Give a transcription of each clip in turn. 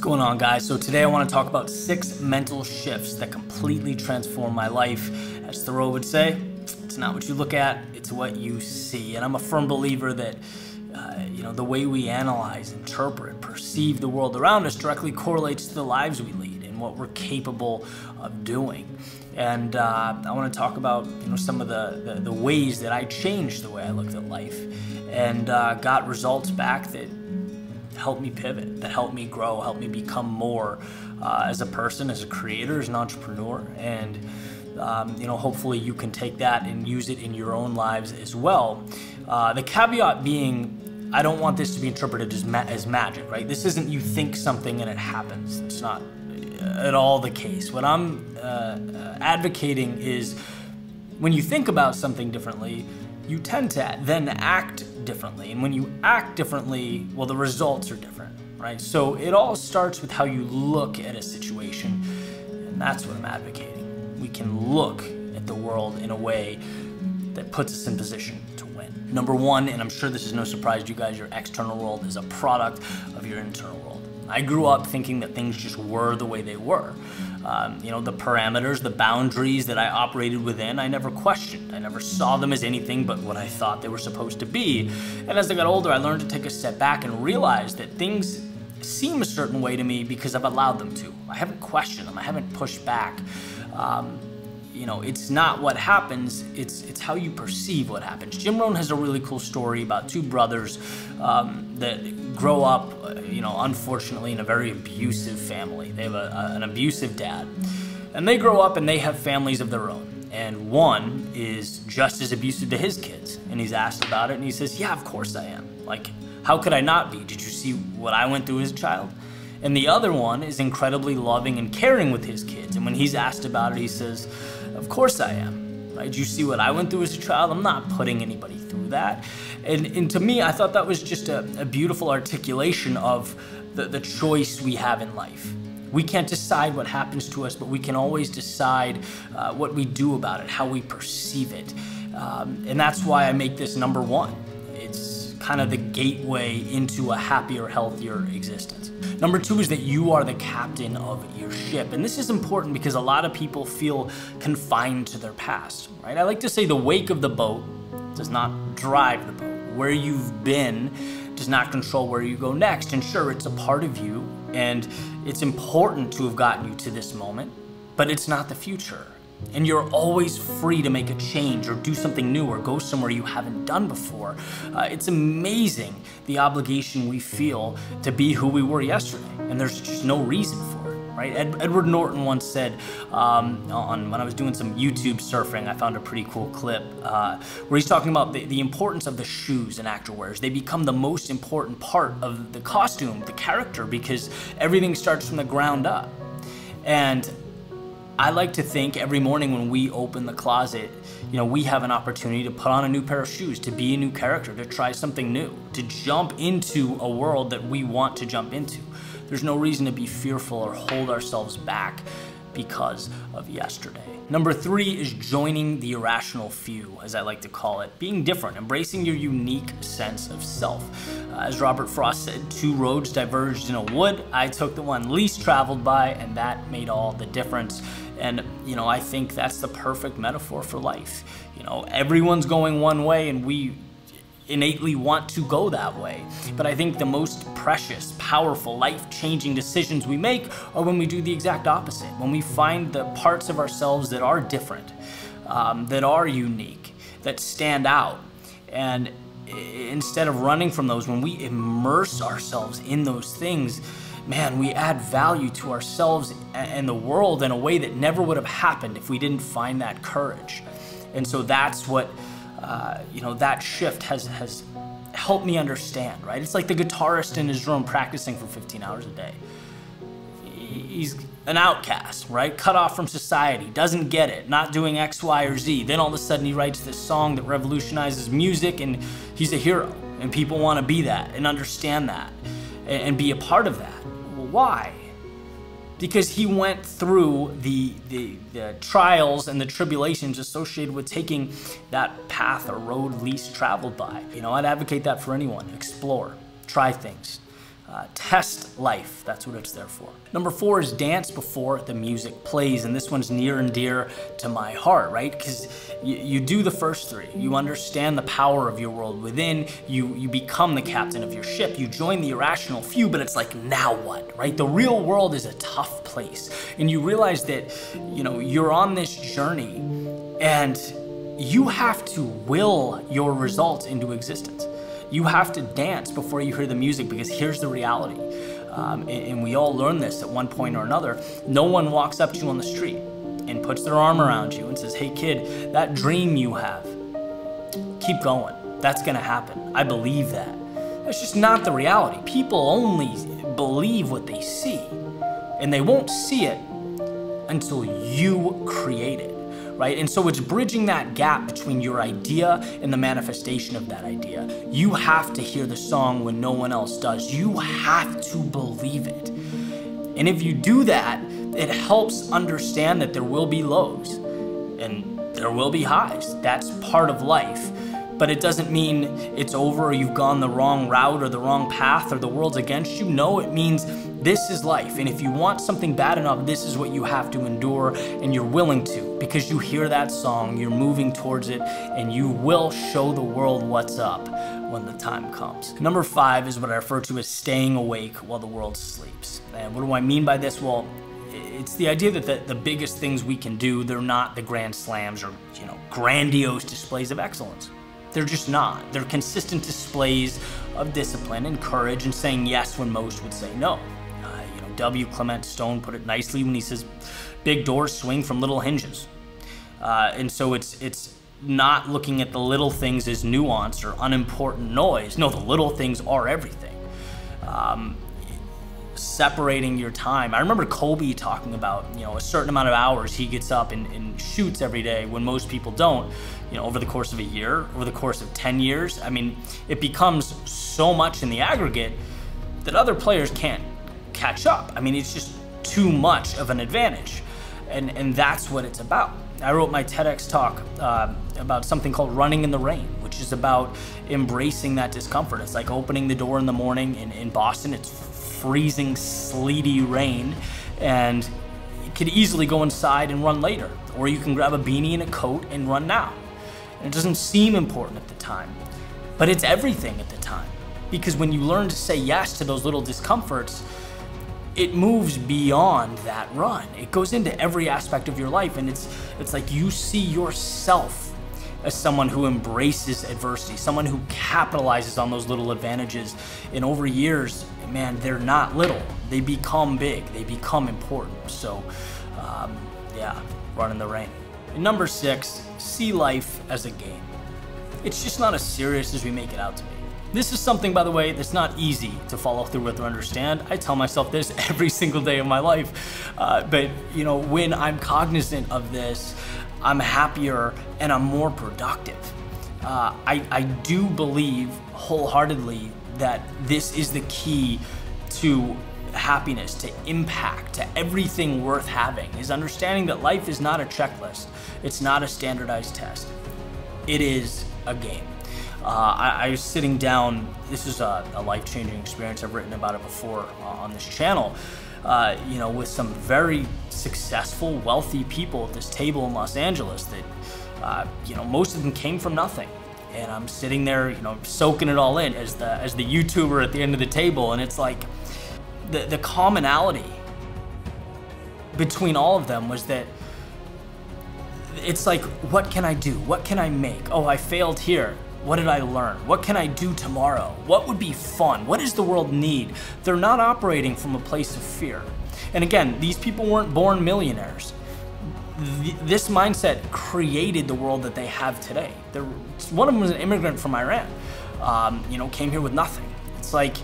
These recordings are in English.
going on, guys? So today I want to talk about 6 mental shifts that completely transform my life. As Thoreau would say, it's not what you look at, it's what you see. And I'm a firm believer that the way we analyze, interpret, perceive the world around us directly correlates to the lives we lead and what we're capable of doing. And I want to talk about some of the ways that I changed the way I looked at life and got results back that helped me pivot, that helped me grow, helped me become more as a person, as a creator, as an entrepreneur. And hopefully you can take that and use it in your own lives as well. The caveat being, I don't want this to be interpreted as magic, right? This isn't you think something and it happens. It's not at all the case. What I'm advocating is when you think about something differently, you tend to then act differently. And when you act differently, well, the results are different, right? So it all starts with how you look at a situation. And that's what I'm advocating. We can look at the world in a way that puts us in position to win. Number one, and I'm sure this is no surprise to you guys, your external world is a product of your internal world. I grew up thinking that things just were the way they were. The parameters, the boundaries that I operated within, I never questioned. I never saw them as anything but what I thought they were supposed to be. And as I got older, I learned to take a step back and realize that things seem a certain way to me because I've allowed them to. I haven't questioned them. I haven't pushed back. It's not what happens, it's how you perceive what happens. Jim Rohn has a really cool story about 2 brothers that grow up, unfortunately in a very abusive family. They have an abusive dad. And they grow up and they have families of their own. And one is just as abusive to his kids. And he's asked about it and he says, yeah, of course I am. Like, how could I not be? Did you see what I went through as a child? And the other one is incredibly loving and caring with his kids. And when he's asked about it, he says, of course I am. Right? Did you see what I went through as a child? I'm not putting anybody through that. And to me, I thought that was just a beautiful articulation of the choice we have in life. We can't decide what happens to us, but we can always decide what we do about it, how we perceive it. And that's why I make this number 1. It's kind of the gateway into a happier, healthier existence. Number 2 is that you are the captain of your ship. And this is important because a lot of people feel confined to their past, right? I like to say the wake of the boat does not drive the boat. Where you've been does not control where you go next. And sure, it's a part of you and it's important to have gotten you to this moment, but it's not the future. And you're always free to make a change or do something new or go somewhere you haven't done before. It's amazing the obligation we feel to be who we were yesterday, and there's just no reason for it, right? Edward Norton once said, when I was doing some YouTube surfing, I found a pretty cool clip where he's talking about the importance of the shoes in actor wears. They become the most important part of the costume, the character, because everything starts from the ground up. And I like to think every morning when we open the closet, we have an opportunity to put on a new pair of shoes, to be a new character, to try something new, to jump into a world that we want to jump into. There's no reason to be fearful or hold ourselves back because of yesterday. Number 3 is joining the irrational few, as I like to call it. Being different, embracing your unique sense of self. As Robert Frost said, 2 roads diverged in a wood. I took the one least traveled by, and that made all the difference. And, I think that's the perfect metaphor for life. Everyone's going one way and we innately want to go that way. But I think the most precious, powerful, life-changing decisions we make are when we do the exact opposite. When we find the parts of ourselves that are different, that are unique, that stand out. And instead of running from those, when we immerse ourselves in those things, man, we add value to ourselves and the world in a way that never would have happened if we didn't find that courage. And so that's what, that shift has helped me understand, right? It's like the guitarist in his room practicing for 15 hours a day. He's an outcast, right? Cut off from society, doesn't get it, not doing X, Y, or Z. Then all of a sudden he writes this song that revolutionizes music and he's a hero. And people want to be that and understand that and be a part of that. Why? Because he went through the trials and the tribulations associated with taking that path or road least traveled by. I'd advocate that for anyone. Explore, try things. Test life, that's what it's there for. Number 4 is dance before the music plays, and this one's near and dear to my heart, right? Because you do the first 3. You understand the power of your world within, you become the captain of your ship, you join the irrational few, but it's like, now what, right? The real world is a tough place, and you realize that, you're on this journey, and you have to will your results into existence. You have to dance before you hear the music, because here's the reality. And we all learn this at one point or another. No one walks up to you on the street and puts their arm around you and says, hey kid, that dream you have, keep going. That's gonna happen. I believe that. That's just not the reality. People only believe what they see, and they won't see it until you create it. Right? And so it's bridging that gap between your idea and the manifestation of that idea. You have to hear the song when no one else does. You have to believe it. And if you do that, it helps understand that there will be lows and there will be highs. That's part of life. But it doesn't mean it's over or you've gone the wrong route or the wrong path or the world's against you. No, it means this is life. And if you want something bad enough, this is what you have to endure, and you're willing to, because you hear that song, you're moving towards it, and you will show the world what's up when the time comes. Number 5 is what I refer to as staying awake while the world sleeps. And what do I mean by this? Well, it's the idea that the biggest things we can do, they're not the grand slams or grandiose displays of excellence. They're just not. They're consistent displays of discipline and courage and saying yes when most would say no. W. Clement Stone put it nicely when he says, big doors swing from little hinges. And so it's not looking at the little things as nuance or unimportant noise. No, the little things are everything. Separating your time. I remember Kobe talking about, a certain amount of hours he gets up and shoots every day when most people don't, over the course of a year, over the course of 10 years. I mean, it becomes so much in the aggregate that other players can't catch up. I mean, it's just too much of an advantage. And that's what it's about. I wrote my TEDx talk about something called running in the rain, which is about embracing that discomfort. It's like opening the door in the morning in Boston. It's freezing, sleety rain, and you could easily go inside and run later, or you can grab a beanie and a coat and run now. And it doesn't seem important at the time, but it's everything at the time, because when you learn to say yes to those little discomforts, it moves beyond that run. It goes into every aspect of your life, and it's like you see yourself as someone who embraces adversity, someone who capitalizes on those little advantages. And over years, man, they're not little. They become big. They become important. So, yeah, run in the rain. And number 6, see life as a game. It's just not as serious as we make it out to be. This is something, by the way, that's not easy to follow through with or understand. I tell myself this every single day of my life. But, when I'm cognizant of this, I'm happier and I'm more productive. I do believe wholeheartedly that this is the key to happiness, to impact, to everything worth having, is understanding that life is not a checklist. It's not a standardized test. It is a game. I was sitting down, this is a life-changing experience, I've written about it before on this channel, with some very successful, wealthy people at this table in Los Angeles that, most of them came from nothing. And I'm sitting there, soaking it all in as the YouTuber at the end of the table, and it's like the commonality between all of them was that it's like, what can I do? What can I make? Oh, I failed here. What did I learn? What can I do tomorrow? What would be fun? What does the world need? They're not operating from a place of fear. And again, these people weren't born millionaires. This mindset created the world that they have today. One of them was an immigrant from Iran, came here with nothing. It's like,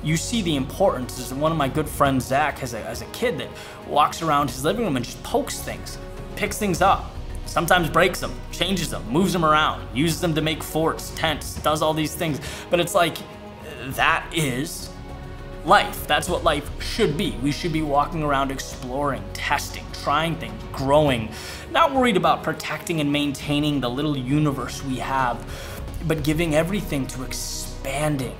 you see the importance. As one of my good friends, Zach, as a kid that walks around his living room and just pokes things, picks things up, sometimes breaks them, changes them, moves them around, uses them to make forts, tents, does all these things. But it's like, that is life. That's what life should be. We should be walking around exploring, testing, trying things, growing, not worried about protecting and maintaining the little universe we have, but giving everything to expanding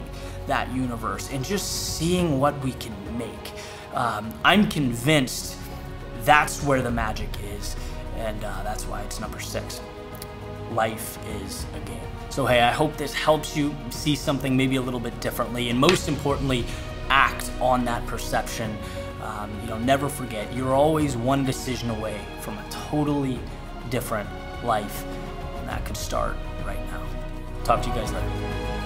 that universe and just seeing what we can make. I'm convinced that's where the magic is, and that's why it's number 6. Life is a game. So hey, I hope this helps you see something maybe a little bit differently, and most importantly, act on that perception. Never forget, you're always one decision away from a totally different life, and that could start right now. Talk to you guys later.